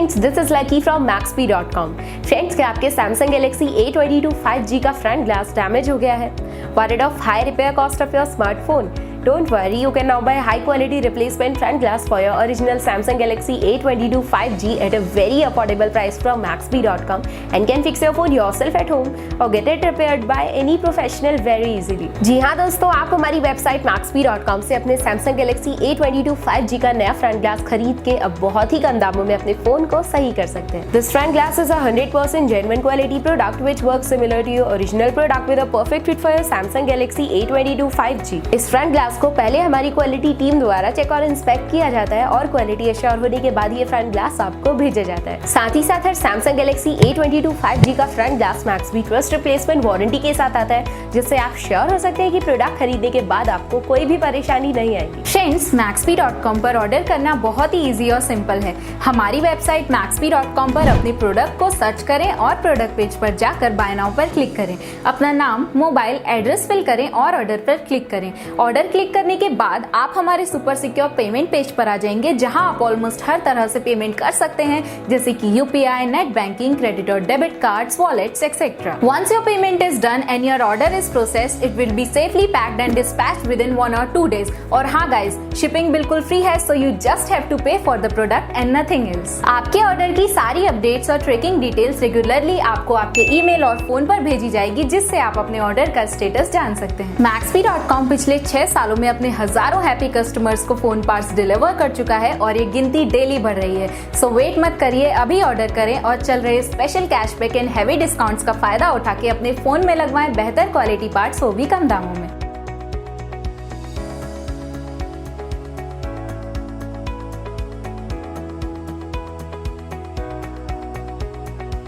Friends, this is lucky from maxp.com। Friends, क्या आपके Samsung Galaxy A22 5G का front glass damage हो गया है? Worried of high repair cost of your smartphone? Don't worry, you can now buy high quality replacement front glass for your original Samsung Galaxy A22 5G at a very affordable price from maxp.com and can fix your phone yourself at home or get it repaired by any professional very easily। जी हाँ दोस्तों, आप हमारी website maxp.com से अपने Samsung Galaxy A22 5G का नया front glass खरीद के अब बहुत ही कम दामों में अपने फोन को सही कर सकते हैं। This front glass is a 100% genuine quality product which works similar to your original product with a perfect fit for your Samsung Galaxy A22 5G। इस फ्रंट ग्लास को पहले हमारी क्वालिटी टीम द्वारा चेक और इंस्पेक्ट किया जाता है और क्वालिटी एश्योर होने के बाद ये फ्रंट ग्लास आपको भेजा जाता है। साथ ही साथ हर Samsung Galaxy A22 5G का front glass Maxbhi trust replacement warranty के साथ आता है, जिससे आप श्योर हो सकते हैं कि प्रोडक्ट खरीदने के बाद आपको कोई भी परेशानी नहीं आएगी। फ्रेंड्स, maxp.com पर ऑर्डर करना बहुत ही इजी और सिंपल है। हमारी वेबसाइट maxp.com पर अपने प्रोडक्ट को सर्च करें और प्रोडक्ट पेज पर जाकर बाय नाउ पर क्लिक करें। अपना नाम, मोबाइल एड्रेस फिल करें और ऑर्डर पर क्लिक करें। ऑर्डर क्लिक करने के बाद आप हमारे सुपर सिक्योर पेमेंट पेज पर आ जाएंगे, जहां आप ऑलमोस्ट हर तरह से पेमेंट कर सकते हैं, जैसे कि यूपीआई, नेट बैंकिंग, क्रेडिट और debit cards, wallets etcetera. Once your payment is done and your order is processed, it will be safely packed and dispatched within 1 or 2 days। और हाँ गाइस, शिपिंग बिल्कुल free है, so you just have to pay for the product and nothing else। आपके order की सारी updates और tracking details regularly आपको आपके ईमेल और फोन पर भेजी जाएगी, जिससे आप अपने ऑर्डर का स्टेटस जान सकते हैं। maxp.com पिछले 6 सालों में अपने हजारों हैप्पी कस्टमर्स को फोन पार्ट्स डिलीवर कर चुका है और ये गिनती डेली बढ़ रही है। सो वेट मत करिए, अभी ऑर्डर करें और चल रहे special cashback and heavy discounts का फायदा उठा के अपने फोन में लगवाएं बेहतर क्वालिटी पार्ट्स, वो भी कम दामों में।